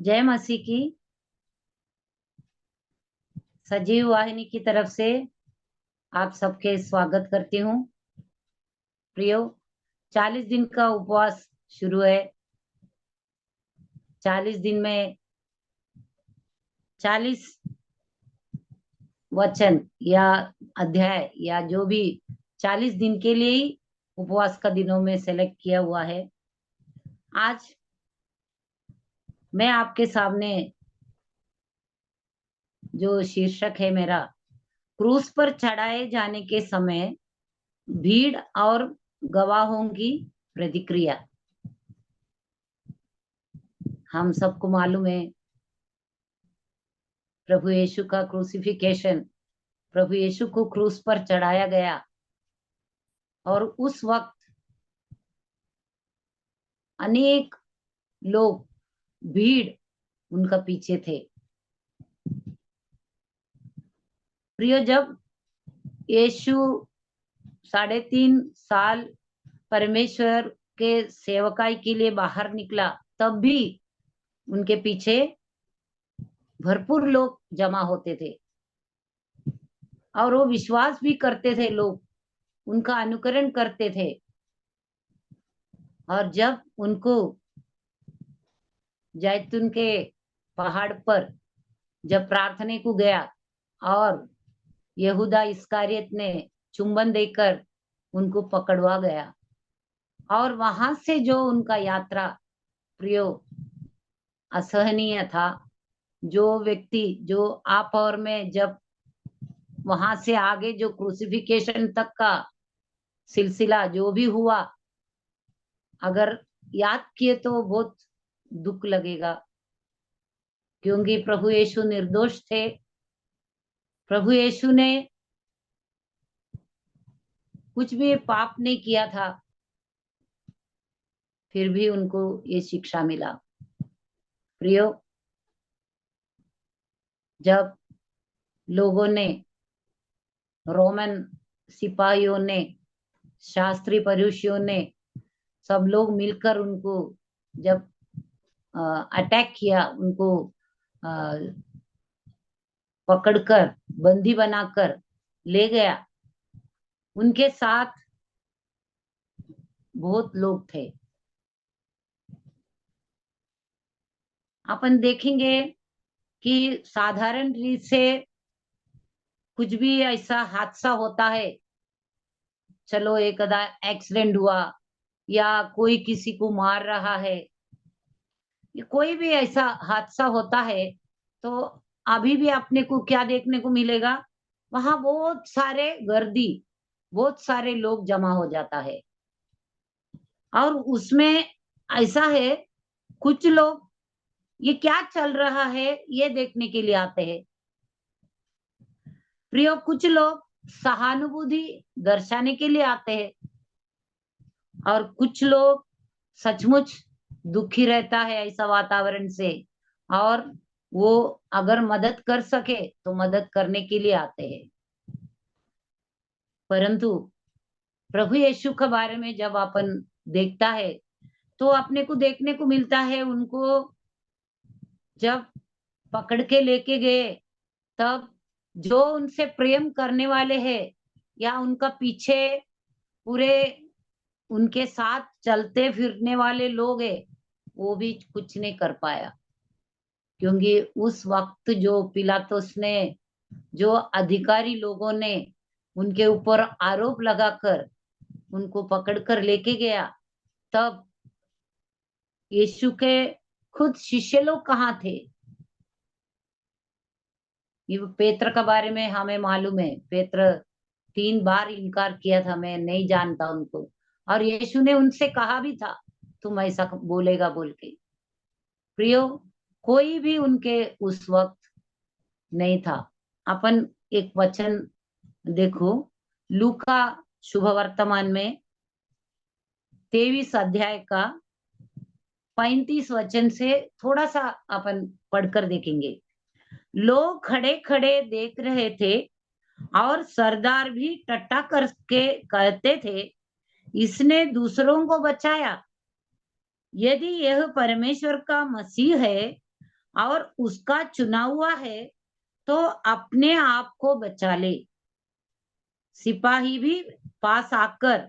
जय मसीह की। सजीव वाहिनी की तरफ से आप सबके स्वागत करती हूँ। प्रियो, 40 दिन का उपवास शुरू है। 40 दिन में 40 वचन या अध्याय या जो भी 40 दिन के लिए ही उपवास का दिनों में सेलेक्ट किया हुआ है। आज मैं आपके सामने जो शीर्षक है मेरा, क्रूस पर चढ़ाए जाने के समय भीड़ और गवाहों की प्रतिक्रिया। हम सबको मालूम है प्रभु यीशु का क्रूसिफिकेशन, प्रभु यीशु को क्रूस पर चढ़ाया गया और उस वक्त अनेक लोग, भीड़ उनका पीछे थे। प्रियो, जब यीशु 3.5 साल परमेश्वर के सेवकाई के लिए बाहर निकला, तब भी उनके पीछे भरपूर लोग जमा होते थे और वो विश्वास भी करते थे, लोग उनका अनुकरण करते थे। और जब उनको जैतून के पहाड़ पर जब प्रार्थना को गया और यहूदा इस्करियत ने चुंबन देकर उनको पकड़वा गया, और वहां से जो उनका यात्रा प्रियो असहनीय था। जो व्यक्ति, जो आप और मैं, जब वहां से आगे जो क्रूसिफिकेशन तक का सिलसिला जो भी हुआ, अगर याद किए तो बहुत दुख लगेगा, क्योंकि प्रभु यीशु निर्दोष थे। प्रभु यीशु ने कुछ भी पाप नहीं किया था, फिर भी उनको ये शिक्षा मिला। प्रियो, जब लोगों ने, रोमन सिपाहियों ने, शास्त्री परुषियों ने, सब लोग मिलकर उनको जब अटैक किया, उनको पकड़कर बंदी बनाकर ले गया, उनके साथ बहुत लोग थे। अपन देखेंगे कि साधारण रीत से कुछ भी ऐसा हादसा होता है, चलो एक आधा एक्सीडेंट हुआ या कोई किसी को मार रहा है, या कोई भी ऐसा हादसा होता है, तो अभी भी अपने को क्या देखने को मिलेगा? वहां बहुत सारे गर्दी, बहुत सारे लोग जमा हो जाता है। और उसमें ऐसा है, कुछ लोग ये क्या चल रहा है ये देखने के लिए आते हैं। प्रियो, कुछ लोग सहानुभूति दर्शाने के लिए आते हैं और कुछ लोग सचमुच दुखी रहता है ऐसा वातावरण से, और वो अगर मदद कर सके तो मदद करने के लिए आते हैं। परंतु प्रभु यीशु के बारे में जब अपन देखता है, तो अपने को देखने को मिलता है, उनको जब पकड़ के लेके गए, तब जो उनसे प्रेम करने वाले हैं या उनका पीछे पूरे उनके साथ चलते फिरने वाले लोग हैं, वो भी कुछ नहीं कर पाया। क्योंकि उस वक्त जो पिलातुस ने, जो अधिकारी लोगों ने उनके ऊपर आरोप लगाकर उनको पकड़कर लेके गया, तब यीशु के खुद शिष्य लोग कहाँ थे? ये पेत्र के बारे में हमें मालूम है, पेत्र 3 बार इनकार किया था, मैं नहीं जानता उनको, और यीशु ने उनसे कहा भी था तुम ऐसा बोलेगा बोल के। प्रियो, कोई भी उनके उस वक्त नहीं था। अपन एक वचन देखो, लूका शुभ वर्तमान में 23 अध्याय का 35 वचन से थोड़ा सा अपन पढ़कर देखेंगे। लोग खड़े खड़े देख रहे थे और सरदार भी टट्टा करके कहते थे, इसने दूसरों को बचाया। यदि यह परमेश्वर का मसीह है और उसका चुना हुआ है तो अपने आप को बचा ले। सिपाही भी पास आकर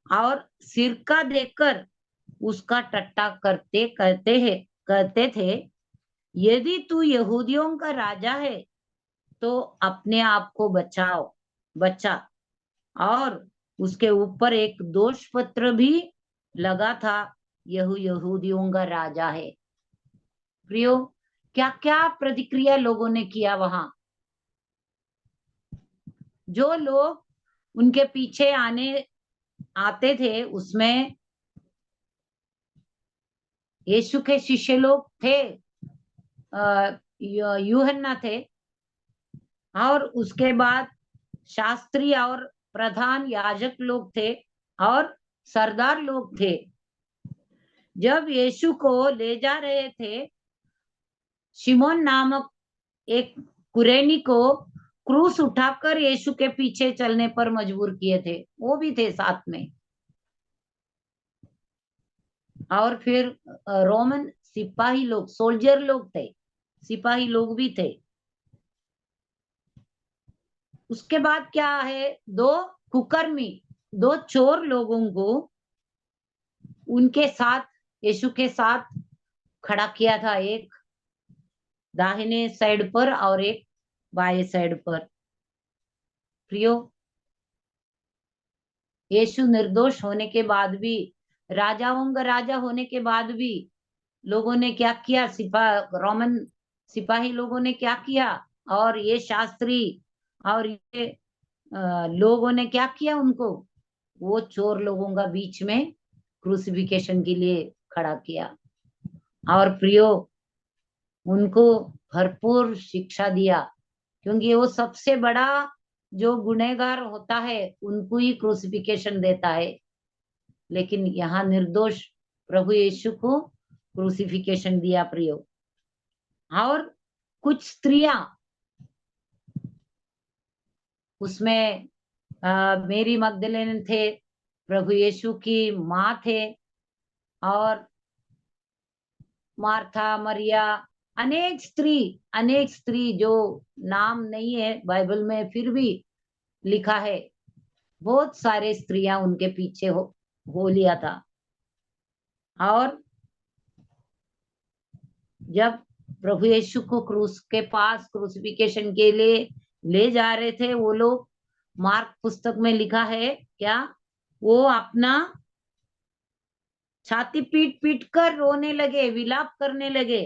और सिरका देकर उसका टट्टा करते थे, यदि तू यहूदियों का राजा है तो अपने आप को बचा। और उसके ऊपर एक दोष पत्र भी लगा था, यह यहूदियों का राजा है। प्रियो, क्या क्या प्रतिक्रिया लोगों ने किया वहां। जो लोग उनके पीछे आते थे उसमें यीशु के शिष्य लोग थे, यूहन्ना थे, और उसके बाद शास्त्री और प्रधान याजक लोग थे और सरदार लोग थे। जब यीशु को ले जा रहे थे, शिमोन नामक एक कुरेनी को क्रूस उठाकर यीशु के पीछे चलने पर मजबूर किए थे, वो भी थे साथ में। और फिर रोमन सिपाही लोग, सोल्जर लोग थे, सिपाही लोग भी थे। उसके बाद क्या है, दो कुकर्मी, दो चोर लोगों को उनके साथ, यीशु के साथ खड़ा किया था, एक दाहिने साइड पर और एक बाएं साइड पर। प्रियो, यीशु निर्दोष होने के बाद भी, राजाओं का राजा होने के बाद भी लोगों ने क्या किया, रोमन सिपाही लोगों ने क्या किया, और ये शास्त्री और ये लोगों ने क्या किया, उनको वो चोर लोगों का बीच में क्रूसिफिकेशन के लिए खड़ा किया। और प्रियो, उनको भरपूर शिक्षा दिया, क्योंकि वो सबसे बड़ा जो गुनहगार होता है उनको ही क्रूसिफिकेशन देता है। लेकिन यहाँ निर्दोष प्रभु यीशु को क्रूसिफिकेशन दिया प्रियो। और कुछ स्त्रियां उसमें, मेरी मगदलेन थे, प्रभु यीशु की माँ थे, और मार्था, मरिया, अनेक स्त्री जो नाम नहीं है बाइबल में, फिर भी लिखा है, बहुत सारे स्त्रियां उनके पीछे हो लिया था। और जब प्रभु यीशु को क्रूस के पास क्रूसिफिकेशन के लिए ले जा रहे थे वो लोग, मार्क पुस्तक में लिखा है क्या, वो अपना छाती पीट पीट कर रोने लगे, विलाप करने लगे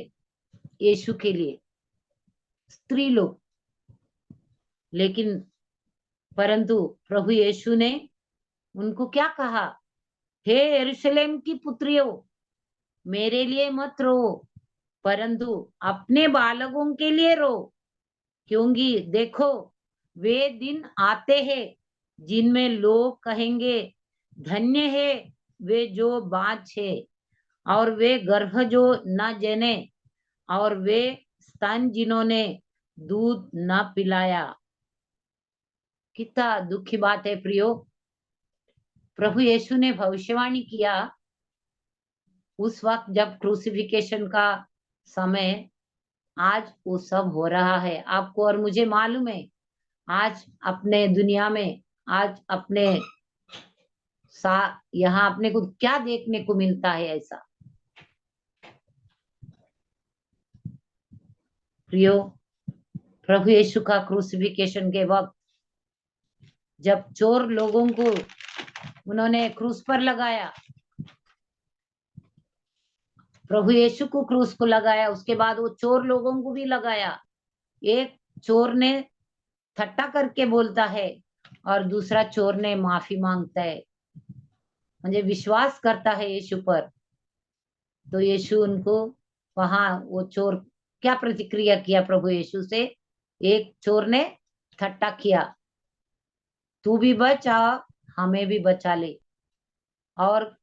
यीशु के लिए, स्त्री लोग। लेकिन परंतु प्रभु यीशु ने उनको क्या कहा, हे यरूशलेम की पुत्रियों, मेरे लिए मत रो, परंतु अपने बालकों के लिए रो, क्योंकि देखो वे दिन आते हैं जिनमें लोग कहेंगे, धन्य है वे जो बाँझ है, और वे गर्भ जो न जने, और वे स्तन जिन्होंने दूध न पिलाया। कितना दुखी बात है प्रियो। प्रभु यीशु ने भविष्यवाणी किया उस वक्त जब क्रूसिफिकेशन का समय, आज वो सब हो रहा है, आपको और मुझे मालूम है। आज अपने दुनिया में, आज अपने यहाँ अपने को क्या देखने को मिलता है ऐसा। प्रियो, प्रभु यीशु का क्रूसिफिकेशन के वक्त जब चोर लोगों को उन्होंने क्रूस पर लगाया, प्रभु यीशु को क्रूस को लगाया, उसके बाद वो चोर लोगों को भी लगाया। एक चोर ने ठट्टा करके बोलता है और दूसरा चोर ने माफी मांगता है, मुझे विश्वास करता है यीशु पर। तो यीशु उनको, वहां वो चोर क्या प्रतिक्रिया किया प्रभु यीशु से, एक चोर ने ठट्टा किया, तू भी बच आ, हमें भी बचा ले। और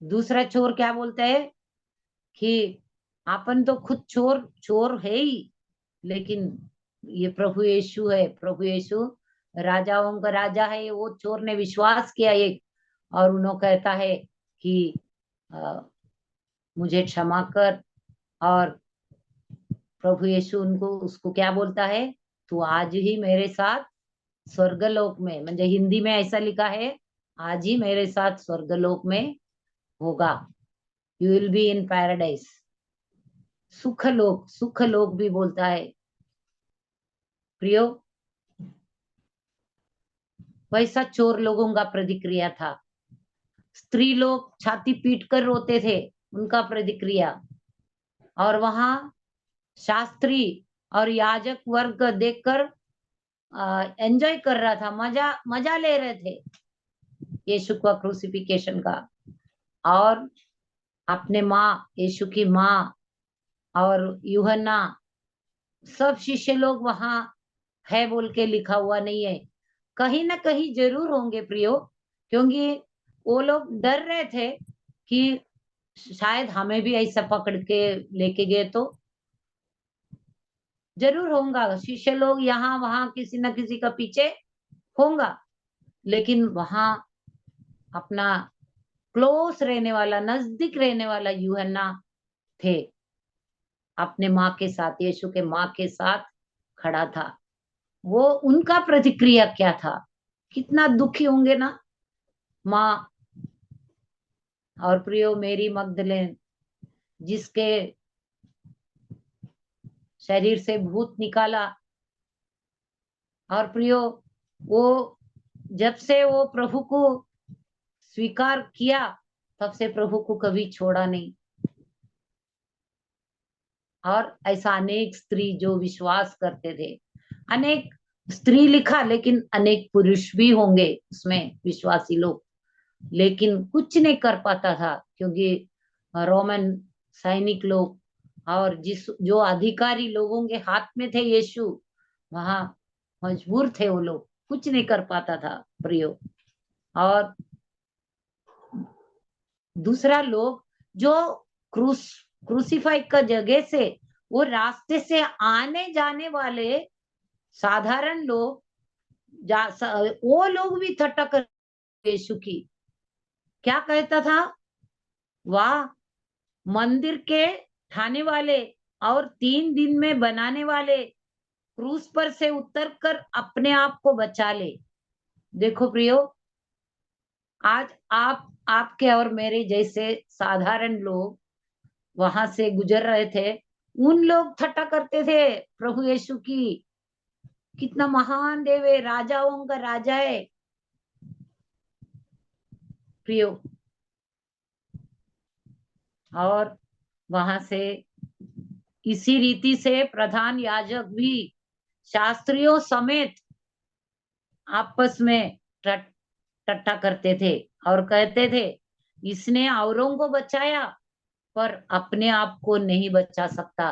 दूसरा चोर क्या बोलता है कि अपन तो खुद चोर चोर है ही, लेकिन ये प्रभु यीशु है, प्रभु यीशु राजाओं का राजा है। वो चोर ने विश्वास किया एक, और उन्होंने कहता है कि मुझे क्षमा कर, और प्रभु यीशु उनको उसको क्या बोलता है, तू आज ही मेरे साथ स्वर्गलोक में, म्हणजे हिंदी में ऐसा लिखा है, आज ही मेरे साथ स्वर्गलोक में होगा, you will be in paradise. सुखलोक, सुखलोक भी बोलता है प्रियो। वैसा चोर लोगों का प्रतिक्रिया था। स्त्री लोग छाती पीट कर रोते थे, उनका प्रतिक्रिया। और वहां शास्त्री और याजक वर्ग देखकर एंजॉय कर रहा था, मजा मजा ले रहे थे यीशु का क्रूसिफिकेशन का। और अपने माँ, यीशु की माँ और यूहन्ना, सब शिष्य लोग वहां है बोल के लिखा हुआ नहीं है, कहीं ना कहीं जरूर होंगे प्रियो, क्योंकि वो लोग डर रहे थे कि शायद हमें भी ऐसा पकड़ के लेके गए तो। जरूर होगा, शिष्य लोग यहाँ वहां किसी न किसी का पीछे होगा, लेकिन वहां अपना क्लोज रहने वाला, नजदीक रहने वाला यूहन्ना थे, अपने माँ के साथ, यीशु के माँ के साथ खड़ा था। वो उनका प्रतिक्रिया क्या था, कितना दुखी होंगे ना माँ। और प्रियो मेरी मगदलेन, जिसके शरीर से भूत निकाला, और प्रियो वो जब से वो प्रभु को स्वीकार किया, तब से प्रभु को कभी छोड़ा नहीं। और ऐसा अनेक स्त्री जो विश्वास करते थे, अनेक स्त्री लिखा, लेकिन अनेक पुरुष भी होंगे उसमें विश्वासी लोग, लेकिन कुछ नहीं कर पाता था, क्योंकि रोमन सैनिक लोग और जिस जो अधिकारी लोगों के हाथ में थे यीशु, वहां मजबूर थे वो लोग, कुछ नहीं कर पाता था प्रियो। और दूसरा लोग जो क्रूसीफाई का जगह से, वो रास्ते से आने जाने वाले साधारण लोग, वो लोग भी ठट्टा कर यीशु की। क्या कहता था, वाह, मंदिर के ढाने वाले और 3 दिन में बनाने वाले क्रूस पर से उतर कर अपने आप को बचा ले। देखो प्रियो, आज आपके और मेरे जैसे साधारण लोग वहां से गुजर रहे थे, उन लोग ठट्टा करते थे प्रभु यीशु की, कितना महान देव है, राजाओं का राजा है प्रियो। और वहां से इसी रीति से प्रधान याजक भी शास्त्रियों समेत आपस में टट्टा करते थे और कहते थे, इसने औरों को बचाया पर अपने आप को नहीं बचा सकता।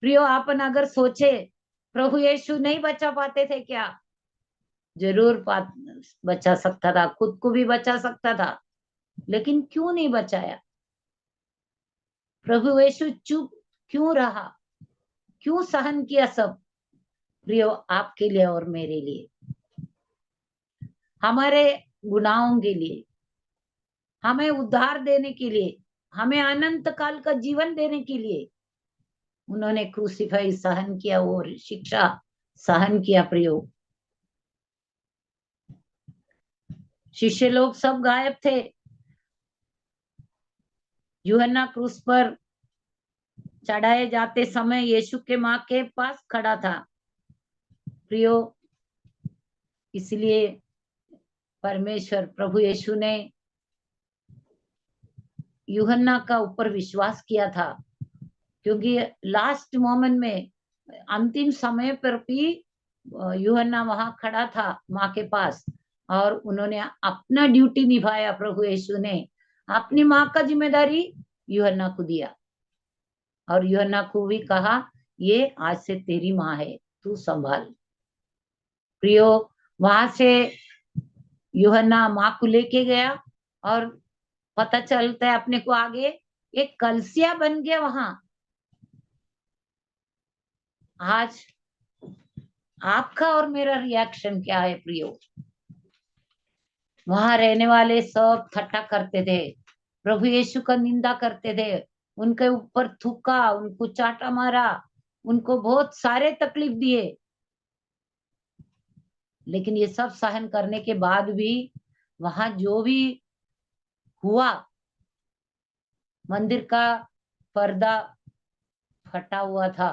प्रियो, आपन अगर सोचे, प्रभु यीशु नहीं बचा पाते थे क्या? जरूर बचा सकता था, खुद को भी बचा सकता था, लेकिन क्यों नहीं बचाया? प्रभु यीशु चुप क्यों रहा, क्यों सहन किया सब? प्रियो, आपके लिए और मेरे लिए, हमारे गुनाहों के लिए, हमें उद्धार देने के लिए, हमें अनंत काल का जीवन देने के लिए उन्होंने क्रूसीफाई सहन किया और शिक्षा सहन किया प्रियो। शिष्य लोग सब गायब थे, यूहन्ना क्रूस पर चढ़ाए जाते समय यीशु के माँ के पास खड़ा था प्रियो। इसलिए परमेश्वर प्रभु यीशु ने यूहन्ना का ऊपर विश्वास किया था, क्योंकि लास्ट मोमेंट में, अंतिम समय पर भी यूहन्ना वहां खड़ा था माँ के पास, और उन्होंने अपना ड्यूटी निभाया। प्रभु यीशु ने अपनी माँ का जिम्मेदारी यूहन्ना को दिया, और यूहन्ना को भी कहा, ये आज से तेरी माँ है, तू संभाल। प्रियो, वहां से यूहन्ना माँ को लेके गया, और पता चलता है अपने को आगे, एक कलसिया बन गया वहां। आज आपका और मेरा रिएक्शन क्या है प्रियो? वहां रहने वाले सब ठट्टा करते थे, प्रभु यीशु का निंदा करते थे, उनके ऊपर थूका, उनको चाटा मारा, उनको बहुत सारे तकलीफ दिए, लेकिन ये सब सहन करने के बाद भी वहां जो भी हुआ, मंदिर का पर्दा फटा हुआ था,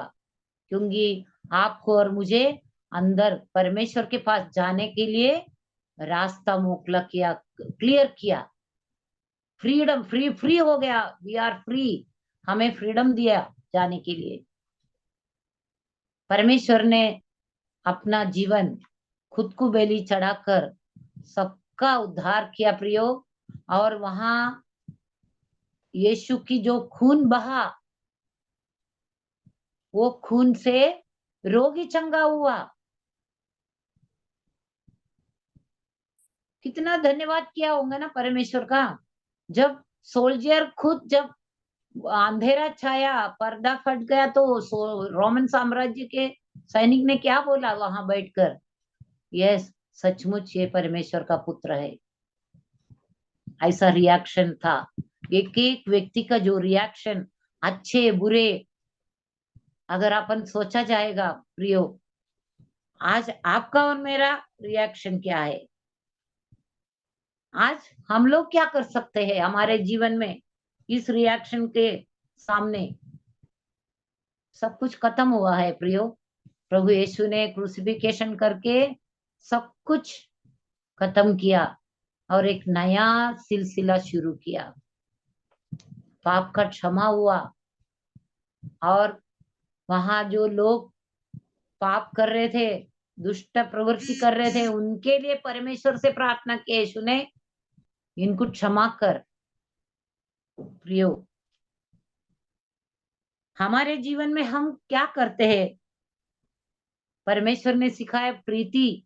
क्योंकि आपको और मुझे अंदर परमेश्वर के पास जाने के लिए रास्ता मोकला किया, क्लियर किया। फ्रीडम, फ्री फ्री हो गया, वी आर फ्री, हमें फ्रीडम दिया जाने के लिए। परमेश्वर ने अपना जीवन खुद को बलि चढ़ाकर सबका उद्धार किया प्रियो। और वहां यीशु की जो खून बहा, वो खून से रोगी चंगा हुआ। कितना धन्यवाद किया होगा ना परमेश्वर का। जब सोल्जर खुद, जब अंधेरा छाया, पर्दा फट गया, तो रोमन साम्राज्य के सैनिक ने क्या बोला वहां बैठकर? यस, सचमुच ये परमेश्वर का पुत्र है। ऐसा रिएक्शन था। एक एक व्यक्ति का जो रिएक्शन, अच्छे बुरे, अगर अपन सोचा जाएगा प्रियो, आज आपका और मेरा रिएक्शन क्या है? आज हम लोग क्या कर सकते हैं हमारे जीवन में इस रिएक्शन के सामने? सब कुछ खत्म हुआ है प्रियो। प्रभु यीशु ने क्रूसिफिकेशन करके सब कुछ खत्म किया और एक नया सिलसिला शुरू किया। पाप का क्षमा हुआ, और वहां जो लोग पाप कर रहे थे, दुष्ट प्रवृत्ति कर रहे थे, उनके लिए परमेश्वर से प्रार्थना की यीशु ने, इनको क्षमा कर। प्रियो, हमारे जीवन में हम क्या करते हैं? परमेश्वर ने सिखाया प्रीति,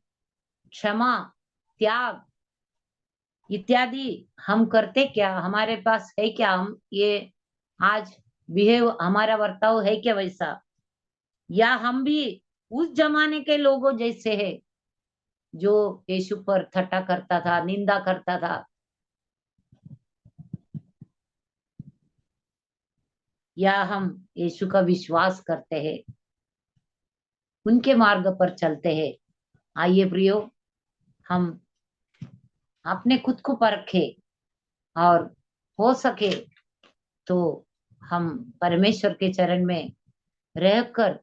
क्षमा, त्याग इत्यादि। हम करते क्या? हमारे पास है क्या? हम ये आज बिहेव, हमारा बर्ताव है क्या वैसा? या हम भी उस जमाने के लोगों जैसे है जो यीशु पर ठट्टा करता था, निंदा करता था? या हम यीशु का विश्वास करते हैं, उनके मार्ग पर चलते हैं? आइए प्रियो, हम अपने खुद को परखे, और हो सके तो हम परमेश्वर के चरण में रहकर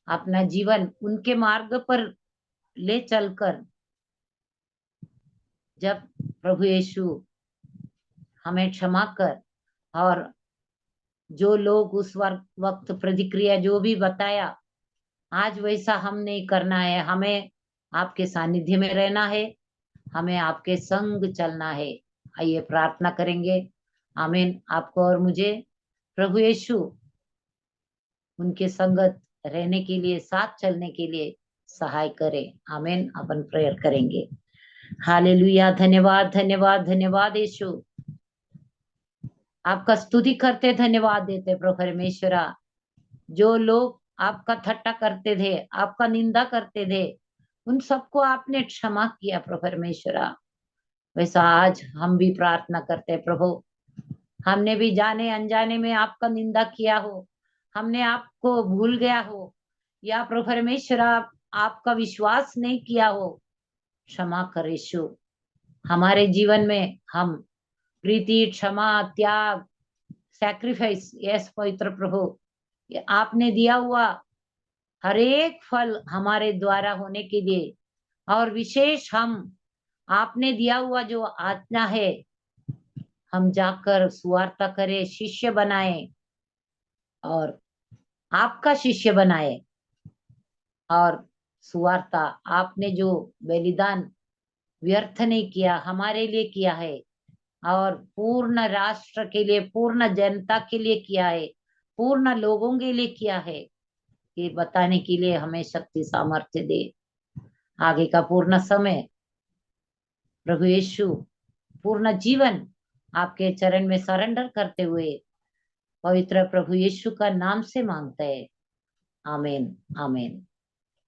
अपना जीवन उनके मार्ग पर ले चलकर, जब प्रभु यीशु हमें क्षमा कर, और जो लोग उस वक्त प्रतिक्रिया जो भी बताया, आज वैसा हम नहीं करना है। हमें आपके सानिध्य में रहना है, हमें आपके संग चलना है। आइए प्रार्थना करेंगे। आमीन। आपको और मुझे प्रभु यीशु उनके संगत रहने के लिए, साथ चलने के लिए सहाय करे। आमीन। अपन प्रेयर करेंगे। हालेलुया। धन्यवाद, धन्यवाद, धन्यवाद यीशु। आपका स्तुति करते, धन्यवाद देते प्रभु परमेश्वरा। जो लोग आपका ठट्टा करते थे, आपका निंदा करते थे, उन सबको आपने क्षमा किया प्रभु परमेश्वरा। वैसा आज हम भी प्रार्थना करते हैं प्रभु, हमने भी जाने अनजाने में आपका निंदा किया हो, हमने आपको भूल गया हो, या प्रभु परमेश्वरा आपका विश्वास नहीं किया हो, क्षमा कर यीशु। हमारे जीवन में हम प्रीति, क्षमा, त्याग, सैक्रिफाइस, यस पवित्र प्रभु, ये आपने दिया हुआ हर एक फल हमारे द्वारा होने के लिए, और विशेष हम आपने दिया हुआ जो आज्ञा है, हम जाकर सुवार्ता करें, शिष्य बनाए, और आपका शिष्य बनाए। और सुवार्ता, आपने जो बलिदान व्यर्थ नहीं किया, हमारे लिए किया है, और पूर्ण राष्ट्र के लिए, पूर्ण जनता के लिए किया है, पूर्ण लोगों के लिए किया है, ये बताने के लिए हमें शक्ति सामर्थ्य दे। आगे का पूर्ण समय प्रभु यीशु, पूर्ण जीवन आपके चरण में सरेंडर करते हुए पवित्र प्रभु यीशु का नाम से मांगते हैं। आमीन, आमीन,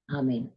आमीन।